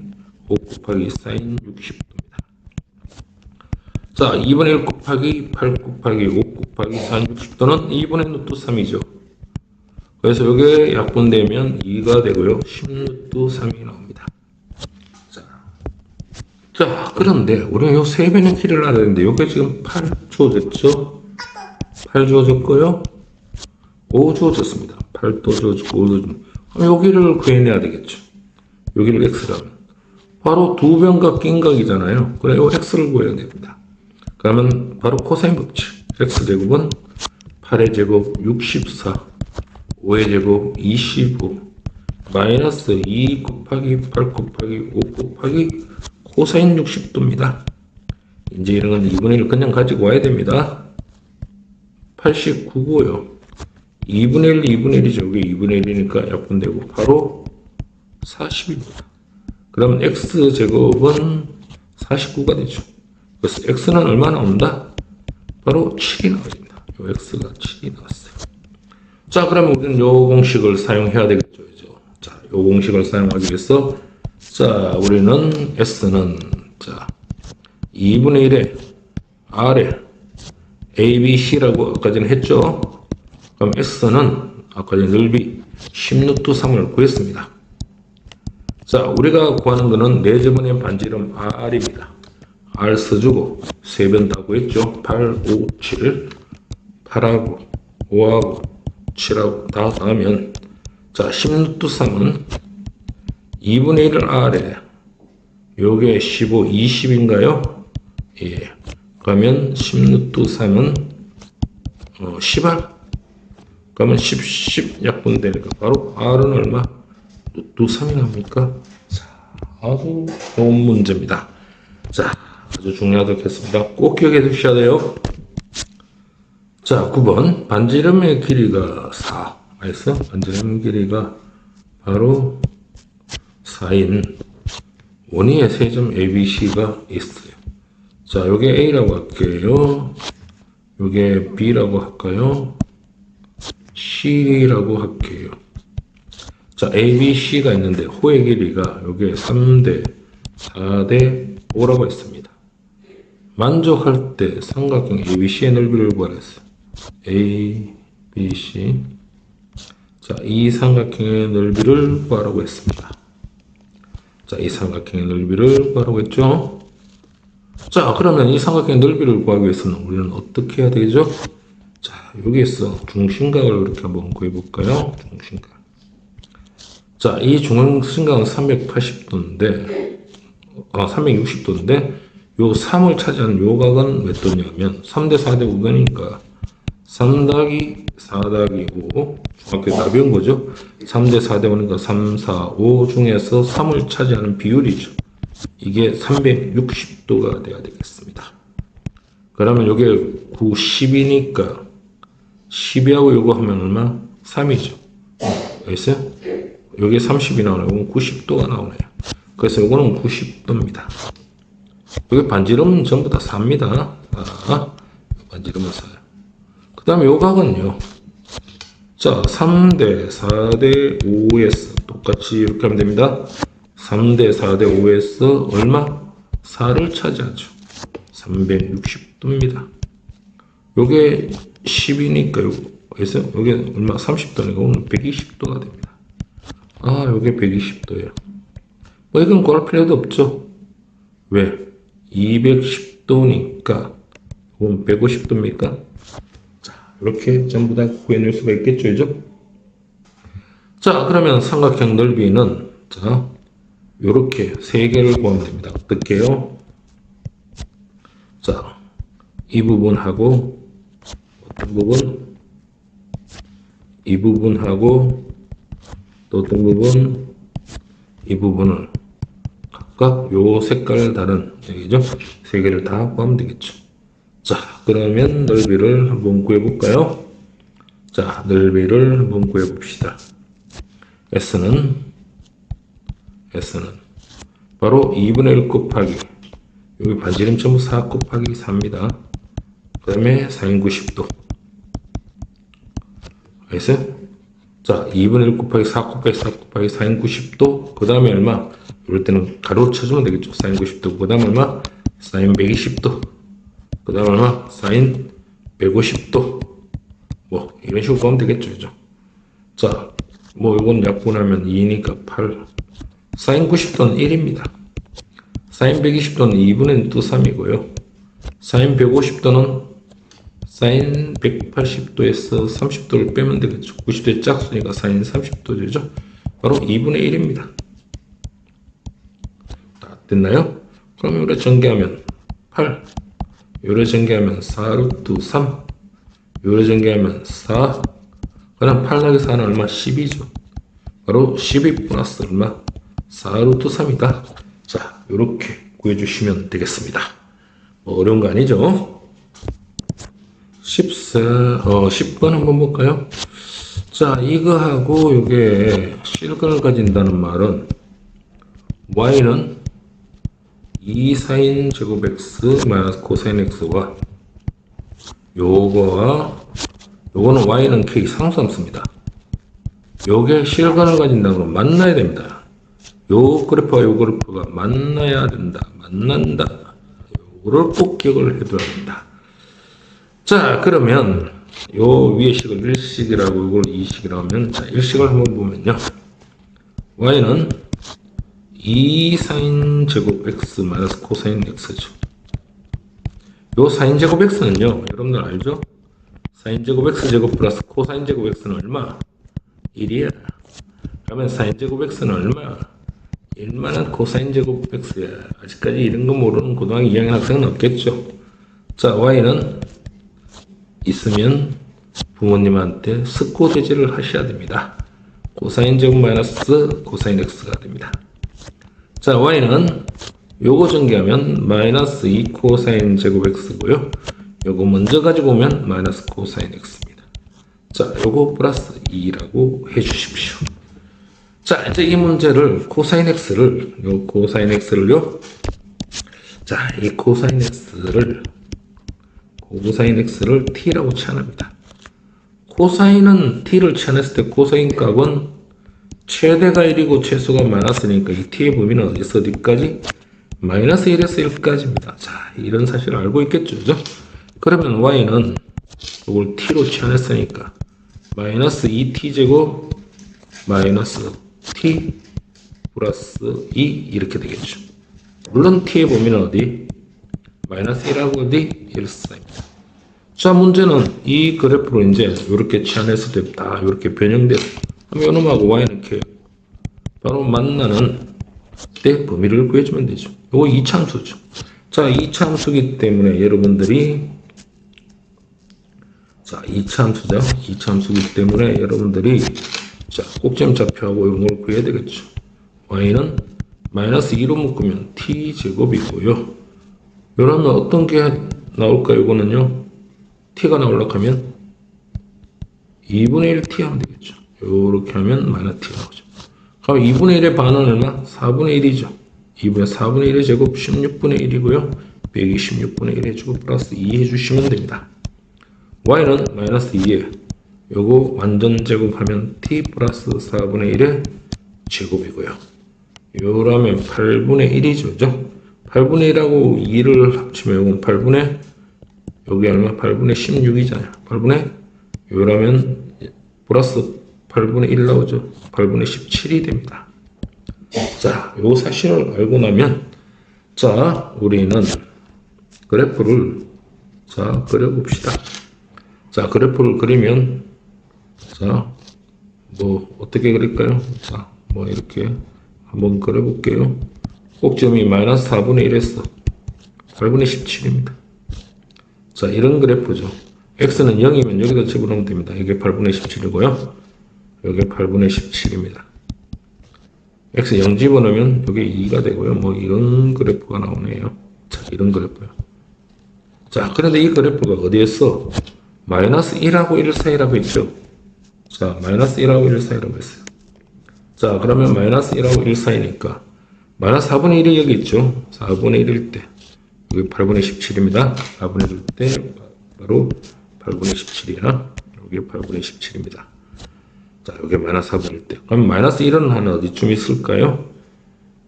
5 곱하기 사인 60도입니다. 자, 2분의 1 곱하기 8 곱하기 5 곱하기 사인 60도는 2분의 루트 3이죠. 그래서 이게 약분되면 2가 되고요. 10루트 3이 나옵니다. 자, 그런데 우리는 요 3배의 길이를 알아야 되는데 요게 지금 8 주어졌죠? 8 주어졌고요. 5 주어졌습니다. 8도 주어졌고 5도 주어졌고 그럼 여기를 구해내야 되겠죠. 여기를 x라면 바로 두 변각 낀각이잖아요. 그래 요 x를 구해야 됩니다. 그러면 바로 코사인 법칙. x제곱은 8의 제곱 64 5의 제곱 25 마이너스 2 곱하기 8 곱하기 5 곱하기 코사인 60도입니다. 이제 이런 건 2분의 1 그냥 가지고 와야 됩니다. 89고요. 2분의 1, 2분의 1이죠. 여기 2분의 1이니까 약분되고 바로 40입니다. 그러면 x제곱은 49가 되죠. 그래서 x는 얼마 나온다? 바로 7이 나옵니다. 요 x가 7이 나왔어요. 자, 그러면 우리는 요 공식을 사용해야 되겠죠. 자, 요 공식을 사용하기 위해서 자, 우리는 S는 자 2분의 1에 R에 A, B, C라고 아까 전에 했죠. 그럼 S는 아까 전에 넓이 10루트 3을 구했습니다. 자, 우리가 구하는 거는 내접원의 반지름 R입니다. R 써주고 3변 다 구했죠. 8, 5, 7 8하고 5하고 7하고 다 더하면 자 10루트 3은 2분의 1을 R에 요게 15, 20인가요? 예. 그러면 10루트 3은 10R 그러면 10 약분되니까 바로 R은 얼마? 루트 3이 납니까? 자, 아주 좋은 문제입니다. 자, 아주 중요하다고 했습니다. 꼭 기억해 두셔야 돼요. 자, 9번 반지름의 길이가 4 알았어? 반지름 길이가 바로 4 사인 원위에 세 점 ABC가 있어요. 자, 요게 A라고 할게요. 요게 B라고 할까요? C라고 할게요. 자, ABC가 있는데 호의 길이가 요게 3대 4대 5라고 했습니다. 만족할 때 삼각형 ABC의 넓이를 구하랬어요. ABC. 자, 이 삼각형의 넓이를 구하라고 했습니다. 자, 이 삼각형의 넓이를 구하라고 했죠. 자, 그러면 이 삼각형의 넓이를 구하기 위해서는 우리는 어떻게 해야 되죠? 자, 여기에서 중심각을 이렇게 한번 구해볼까요? 중심각. 자, 이 중심각은 380도인데, 360도인데, 요 3을 차지하는 요 각은 몇 도냐면, 3대 4대 5도니까, 3 더하기 4 더하기 5, 중학교 답이 온 거죠. 3대 4대 5니까 3, 4, 5 중에서 3을 차지하는 비율이죠. 이게 360도가 돼야 되겠습니다. 그러면 요게 9, 10이니까 12하고 요거 하면 얼마? 3이죠. 알겠어요? 요게 30이 나오네요. 90도가 나오네요. 그래서 요거는 90도입니다. 요게 반지름은 전부 다 4입니다. 반지름은 4. 그 다음에 요 각은요. 자, 3대 4대 5에서 똑같이 이렇게 하면 됩니다. 3대 4대 5에서 얼마? 4를 차지하죠. 360도입니다. 요게 10이니까 요거 요게 얼마? 30도니까 오늘 120도가 됩니다. 요게 120도예요. 뭐 이건 구할 필요도 없죠. 왜? 210도니까 이건 150도입니까? 자, 이렇게 전부 다 구해낼 수가 있겠죠, 그죠? 자, 그러면 삼각형 넓이는 자, 요렇게 세 개를 구하면 됩니다. 어떻게요? 자, 이 부분하고 어떤 부분? 이 부분하고 또 어떤 부분? 이 부분을 각각 요 색깔 다른 여기죠? 세 개를 다 구하면 되겠죠. 자, 그러면 넓이를 한번 구해볼까요? 자, 넓이를 한번 구해봅시다. S는 바로 2분의 1 곱하기 여기 반지름 전부 4 곱하기 4입니다. 그 다음에 sin 90도. 알겠어요? 자, 2분의 1 곱하기 4 곱하기 4 곱하기 sin 90도. 그 다음에 얼마? 이럴 때는 가로로 쳐주면 되겠죠. sin 90도. 그 다음 얼마? sin 120도. 그 다음 얼마? sin 150도. 뭐, 이런 식으로 보면 되겠죠. 그죠? 자, 뭐, 이건 약분하면 2니까 8. sin 90도는 1입니다. sin 120도는 2분의 또 3이고요. sin 150도는 sin 180도에서 30도를 빼면 되겠죠. 90도의 짝수니까 sin 30도 되죠. 바로 2분의 1입니다. 다 됐나요? 그럼 요래 전개하면 8. 요래 전개하면 4 루트 3. 요래 전개하면 4. 그럼 8 나기 4는 얼마? 12죠. 바로 12 플러스 얼마? 4 루트 3이다. 자, 요렇게 구해주시면 되겠습니다. 뭐 어려운 거 아니죠? 10번 한번 볼까요? 자, 이거하고 요게 실근을 가진다는 말은 y는 2 sin 제곱 x 마이너스 코사인 x와 요거는 y는 k 상수함수입니다. 요게 실근을 가진다는 건 만나야 됩니다. 요 그래프와 요 그래프가 만나야 된다. 만난다. 요거를 꼭 기억을 해둬야 합니다. 자, 그러면 요 위에 식을 1식이라고 요걸 2식이라고 하면 자, 1식을 한번 보면요. y는 2 sin 제곱 x 마이너스 코사인 x죠. 요 sin 제곱 x는요. 여러분들 알죠? sin 제곱 x 제곱 플러스 코사인 제곱 x는 얼마? 1이야. 그러면 sin 제곱 x는 얼마? 1만원 코사인 제곱 x야. 아직까지 이런 거 모르는 고등학교 2학년 학생은 없겠죠. 자, y는 있으면 부모님한테 스코 제지를 하셔야 됩니다. 코사인 제곱 마이너스 코사인 x가 됩니다. 자, y는 요거 전개하면 마이너스 2 코사인 제곱 x고요. 요거 먼저 가지고 오면 마이너스 코사인 x입니다. 자, 요거 플러스 2라고 해 주십시오. 자, 이제 이 문제를 코사인 x를요. 자, 이 코사인 x를 t라고 치환합니다. 코사인은 t를 치환했을 때 코사인 값은 최대가 1이고 최소가 마이너스니까 이 t의 범위는 어디까지? 마이너스 1에서 1까지입니다. 자, 이런 사실을 알고 있겠죠, 그죠? 그러면 y는 이걸 t로 치환했으니까 마이너스 2t제곱 마이너스 t 플러스 2 이렇게 되겠죠. 물론 t의 범위는 어디? 마이너스 1하고 어디? 1사입니다. 자, 문제는 이 그래프로 이제 이렇게 치환했을 때 다 이렇게 변형돼서 요놈하고 y는 이렇게 바로 만나는 때 범위를 구해주면 되죠. 이거 이차함수죠. 자, 이차함수기 때문에 여러분들이 자, 이차함수기 때문에 여러분들이 자, 꼭지점 좌표하고 이런 걸 구해야 되겠죠. y는 마이너스 2로 묶으면 t제곱이고요. 이러면 어떤 게 나올까요? 이거는요. t가 나오려고 하면 2분의 1t 하면 되겠죠. 이렇게 하면 마이너스 t 나오죠. 그럼 2분의 1의 반은 얼마? 4분의 1이죠. 4분의 1의 제곱 16분의 1이고요. 126분의 1 해주고 플러스 2 해주시면 됩니다. y는 마이너스 2에 요거 완전 제곱하면 t 플러스 4분의 1의 제곱이고요. 요라면 8분의 1이죠. 그죠? 8분의 1하고 2를 합치면 요건 8분의 여기 얼마? 8분의 16이잖아요. 8분의 요라면 플러스 8분의 1 나오죠. 8분의 17이 됩니다. 자, 요 사실을 알고 나면 자, 우리는 그래프를 자, 그려봅시다. 자, 그래프를 그리면 자, 뭐 어떻게 그릴까요? 자, 뭐 이렇게 한번 그려볼게요. 꼭지점이 마이너스 4분의 1에서 8분의 17입니다. 자, 이런 그래프죠. x는 0이면 여기다 집어넣으면 됩니다. 이게 8분의 17이고요. 여기 8분의 17입니다. x 0 집어넣으면 여기 2가 되고요. 뭐 이런 그래프가 나오네요. 자, 이런 그래프요. 자, 그런데 이 그래프가 어디에서 마이너스 1하고 1 사이라고 했죠. 자, 마이너스 1하고 1 사이라고 했어요. 자, 그러면 마이너스 1하고 1 사이니까 마이너스 4분의 1이 여기 있죠. 4분의 1일 때 여기 8분의 17입니다. 4분의 1일 때 바로 8분의 17이야. 여기 8분의 17입니다. 자, 여기 마이너스 4분의 1일 때. 그럼 마이너스 1은 한 어디쯤 있을까요?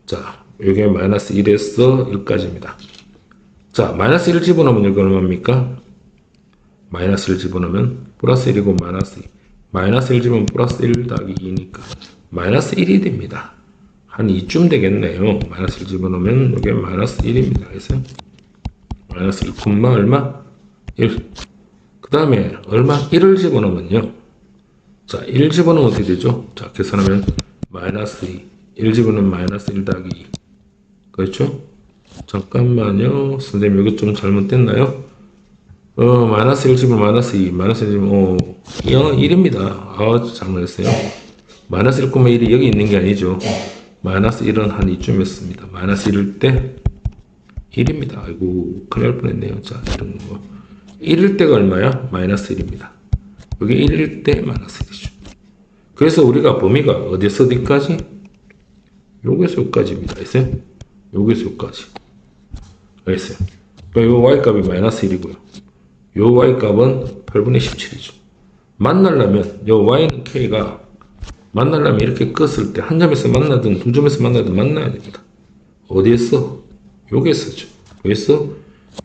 자, 여기 마이너스 1에서 1까지입니다. 자, 마이너스 1 집어넣으면 여기 얼마입니까? 마이너스 1 집어넣으면 플러스 1이고 마이너스 2. 마이너스 1 집으면 플러스 1 더하기 2니까 마이너스 1이 됩니다. 한 2쯤 되겠네요. 마이너스 1 집어넣으면 여기 마이너스 1입니다. 그래서 마이너스 1, 얼마? 1. 그 다음에 얼마? 1을 집어넣으면요. 자, 1 집어넣으면 어떻게 되죠? 자, 계산하면 마이너스 2. 1 집어넣으면 마이너스 1 더하기 2. 그렇죠? 잠깐만요. 선생님, 여기 좀 잘못됐나요? 마이너스 1 집으면 마이너스 2. 마이너스 1 집으면, 1입니다. 아, 잘못했어요. 마이너스 1,1이 여기 있는 게 아니죠. 마이너스 1은 한 이쯤이었습니다. 마이너스 1일 때 1입니다. 아이고, 큰일 날 뻔했네요. 자, 이런 거. 1일 때가 얼마야? 마이너스 1입니다. 여기 1일 때 마이너스 1이죠. 그래서 우리가 범위가 어디서 어디까지? 여기서 여기까지입니다. 알겠어요? 여기서 여기까지. 알겠어요? 그러니까 요 y값이 마이너스 1이고요. 요 y값은 8분의 17이죠. 만나려면 요 y는 k가 만나려면 이렇게 껐을 때 한 점에서 만나든 두 점에서 만나든 만나야 됩니다. 어디에서? 여기에서죠. 그래서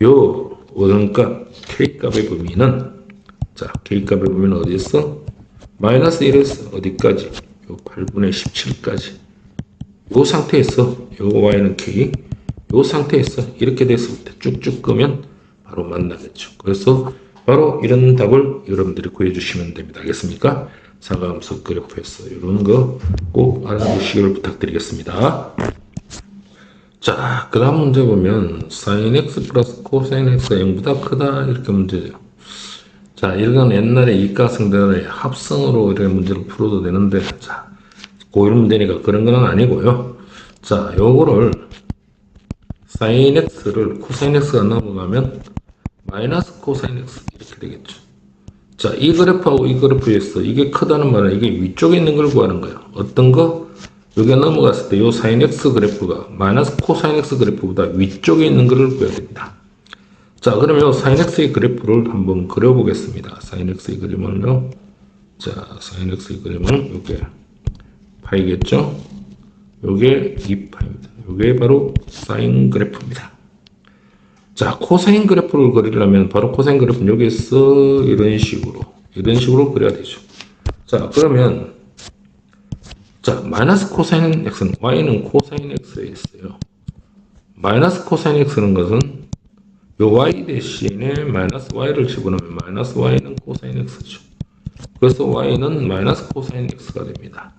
요 오름값 k값의 범위는 자, k값의 범위는 어디에서? 마이너스 1에서 어디까지? 요 8분의 17까지. 요 상태에서 요 y는 k 요 상태에서 이렇게 됐을 때 쭉쭉 끄면 바로 만나겠죠. 그래서 바로 이런 답을 여러분들이 구해주시면 됩니다. 알겠습니까? 사각함수 그래프에서 이런 거 꼭 알아두시기를 부탁드리겠습니다. 자, 그 다음 문제 보면 sin x 플러스 코사인 x가 0보다 크다 이렇게 문제죠. 자, 이건 옛날에 이과생들의 합성으로 이런 문제를 풀어도 되는데 자, 고1 문제니까 그런 건 아니고요. 자, 요거를 sin x를 코사인 x가 넘어가면 마이너스 코사인 x 이렇게 되겠죠. 자, 이 그래프하고 이 그래프에서 이게 크다는 말은 이게 위쪽에 있는 걸 구하는 거예요. 어떤 거? 여기가 넘어갔을 때 요 사인 x 그래프가 마이너스 코사인 x 그래프보다 위쪽에 있는 것을 보여야 됩니다. 자, 그러면 요 사인 x의 그래프를 한번 그려보겠습니다. 사인 x의 그림을요. 자, 사인 x의 그림은 요게 파이겠죠? 요게 2파입니다. 요게 바로 사인 그래프입니다. 자, 코사인 그래프를 그리려면 바로 코사인 그래프는 여기서 이런 식으로 그려야 되죠. 자, 그러면 자, 마이너스 코사인 x는 y는 코사인 x에 있어요. 마이너스 코사인 x는 것은 요 y 대신에 마이너스 y를 집어넣으면 마이너스 y는 코사인 x죠. 그래서 y는 마이너스 코사인 x가 됩니다.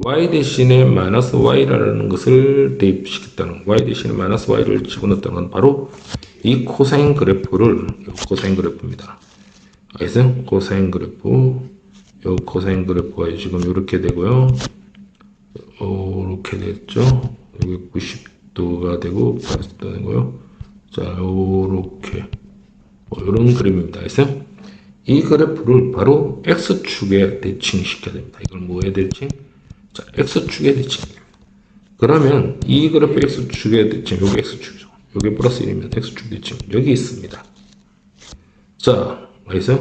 y 대신에 마이너스 y라는 것을 대입시켰다는 y 대신에 마이너스 y를 집어넣었다는 건 바로 이 코사인 그래프를 코사인 그래프입니다. 그래서 코사인 그래프 요 코사인 그래프가 지금 이렇게 되고요. 이렇게 됐죠. 여기 90도가 되고 80도 되고요. 자, 요렇게 이런 그림입니다. 그래서 이 그래프를 바로 x축에 대칭시켜야 됩니다. 이걸 뭐에 대칭? 자, x축에 대칭입니다. 그러면 이 그래프 x축에 대칭, 여기 x축이죠. 여기 플러스 1이면 x축 대칭 여기 있습니다. 자, 그래서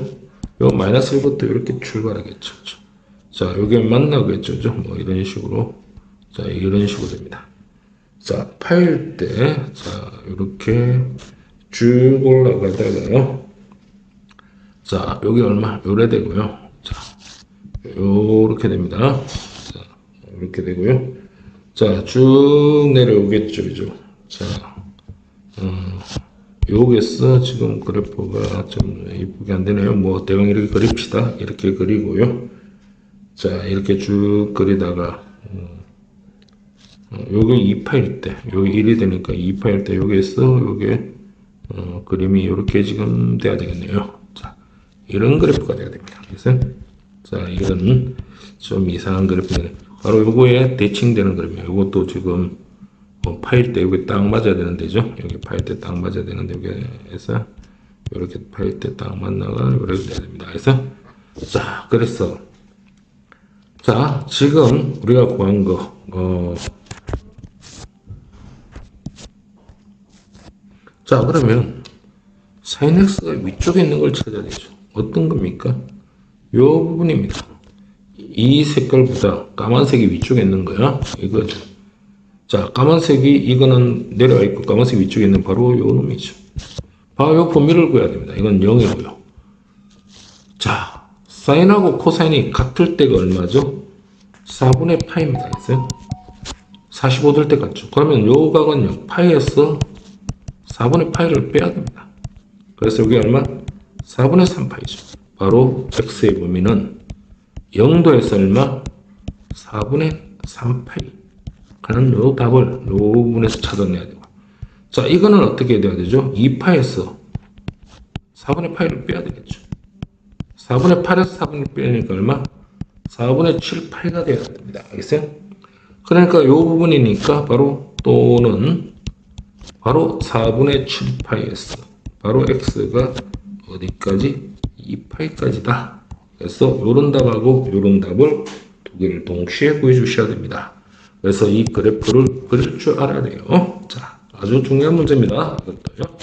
요 마이너스 1부터 이렇게 출발하겠죠. 자, 여기 만나겠죠. 뭐 이런 식으로. 자, 이런 식으로 됩니다. 자, 파일 때, 자, 이렇게 쭉 올라가다가요. 자, 여기 얼마? 요래 되고요. 자, 요렇게 됩니다. 자, 이렇게 되고요. 자, 쭉 내려오겠죠. 그죠? 자, 여기서 지금 그래프가 좀 이쁘게 안 되네요. 뭐, 대강 이렇게 그립시다. 이렇게 그리고요. 자, 이렇게 쭉 그리다가, 여기 2파일 때, 여기 1이 되니까 2파일 때, 여기에서, 요게, 그림이 이렇게 지금 돼야 되겠네요. 자, 이런 그래프가 돼야 됩니다. 그래서, 자, 이건 좀 이상한 그래프네. 바로 요거에 대칭되는 그림이에요. 요것도 지금, 파일 때 여기 딱 맞아야 되는 데죠. 여기 파일 때 딱 맞아야 되는데, 여기에서, 이렇게 파일 때 딱 맞나가, 이렇게 돼야 됩니다. 그래서, 자, 그래서, 자, 지금 우리가 구한 거, 자, 그러면 sin x가 위쪽에 있는 걸 찾아야 되죠. 어떤 겁니까? 요 부분입니다. 이 색깔보다 까만색이 위쪽에 있는 거야. 이거죠. 자, 까만색이 이거는 내려와 있고 까만색 위쪽에 있는 바로 요 놈이죠. 바로 요 범위를 구해야 됩니다. 이건 0이고요. 자, 사인하고 코사인이 같을 때가 얼마죠? 4분의 파입니다. 그래서 45 될 때 같죠. 그러면 요 각은요, 파이에서 4분의 파이를 빼야 됩니다. 그래서 여기 얼마? 4분의 3파이죠. 바로 x의 범위는 0도에서 얼마? 4분의 3파이. 그는 요 답을 요 부분에서 찾아내야 되고. 자, 이거는 어떻게 돼야 되죠? 2파에서 4분의 파이를 빼야 되겠죠. 4분의 8에서 4분의 빼니까 얼마? 4분의 7 파이가 돼야 됩니다. 알겠어요? 그러니까 요 부분이니까 바로 또는 바로 4분의 7 파이에서 바로 x가 어디까지? 2파이까지다. 그래서 요런 답하고 요런 답을 두 개를 동시에 구해주셔야 됩니다. 그래서 이 그래프를 그릴 줄 알아야 돼요. 자, 아주 중요한 문제입니다. 이것도요.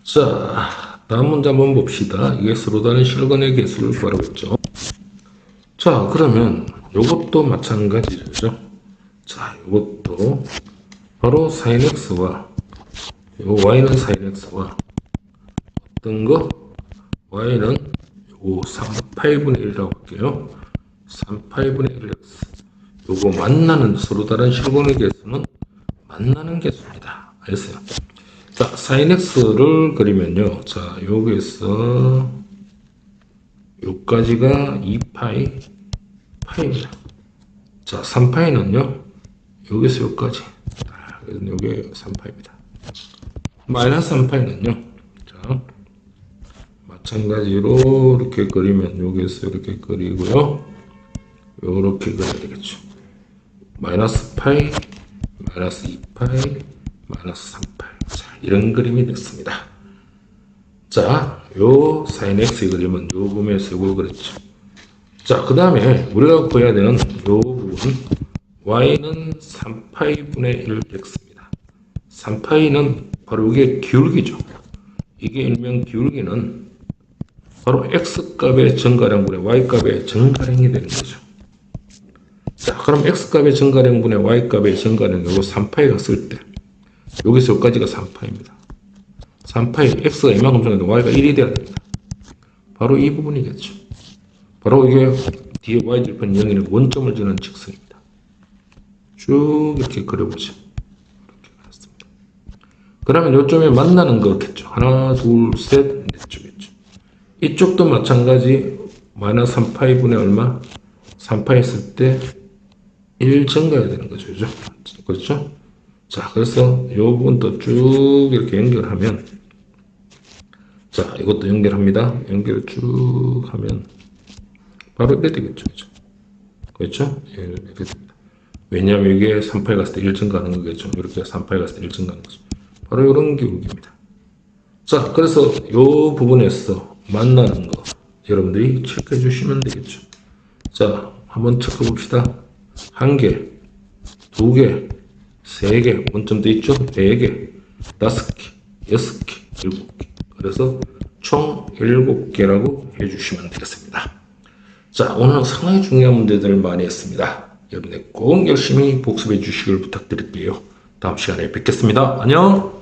자, 다음 문제 한번 봅시다. 이게 서로 다른 실근의 개수를 구하라고 했죠. 자, 그러면 요것도 마찬가지죠. 자, 요것도 바로 sin x와 요 y는 sin x와 어떤 거? y는 요 3파이분의 1이라고 할게요. 3파이분의 1x. 요거 만나는 서로 다른 실근의 개수는 만나는 개수입니다. 알겠어요? 자, sin x를 그리면요. 자, 여기에서 요까지가 2파이 파이입니다. 자, 3파이는요. 여기서 여기까지. 요게 3파입니다. 마이너스 3파이는요. 자, 마찬가지로 이렇게 그리면 여기서 이렇게 그리고요. 요렇게 그려야 되겠죠. 마이너스 파이, 마이너스 2파이, 마이너스 3파이. 자, 이런 그림이 됐습니다. 자, 요 sin x의 그림은 요 부분에서 요걸 그렸죠. 자, 그 다음에 우리가 구해야 되는 요 부분, y는 3파이분의 1x입니다. 3파이는 바로 이게 기울기죠. 이게 일명 기울기는 바로 x값의 정가량분의 y값의 정가량이 되는 거죠. 자, 그럼 x값의 정가량분의 y값의 정가량, 요거 3파이가 쓸 때, 여기서 여기까지가 3파입니다. 3파이, x가 이만큼 정해도 y가 1이 돼야 됩니다. 바로 이 부분이겠죠. 바로 이게 뒤에 y절편 0이는 원점을 주는 직선입니다. 쭉 이렇게 그려보죠. 이렇게 그렸습니다. 그러면 요점에 만나는 거겠죠. 하나, 둘, 셋, 넷 쪽이죠. 이쪽도 마찬가지 마이너스 3파이분의 얼마? 3파이 했을 때 1 증가해야 되는 거죠. 그죠? 그렇죠? 자, 그래서 이 부분도 쭉 이렇게 연결하면, 자, 이것도 연결합니다. 연결 쭉 하면, 바로 이렇게 되겠죠. 그죠? 그렇죠? 예, 이렇게 됩니다. 왜냐하면 이게 3파이 갔을 때 1 증가하는 거겠죠. 이렇게 3파이 갔을 때 1 증가하는 거죠. 바로 이런 기울기입니다. 자, 그래서 이 부분에서 만나는 거, 여러분들이 체크해 주시면 되겠죠. 자, 한번 체크해 봅시다. 1개, 2개, 3개, 원점 돼 있죠? 4개, 5개, 6개, 7개. 그래서 총 7개라고 해주시면 되겠습니다. 자, 오늘 상당히 중요한 문제들을 많이 했습니다. 여러분들 꼭 열심히 복습해 주시길 부탁드릴게요. 다음 시간에 뵙겠습니다. 안녕!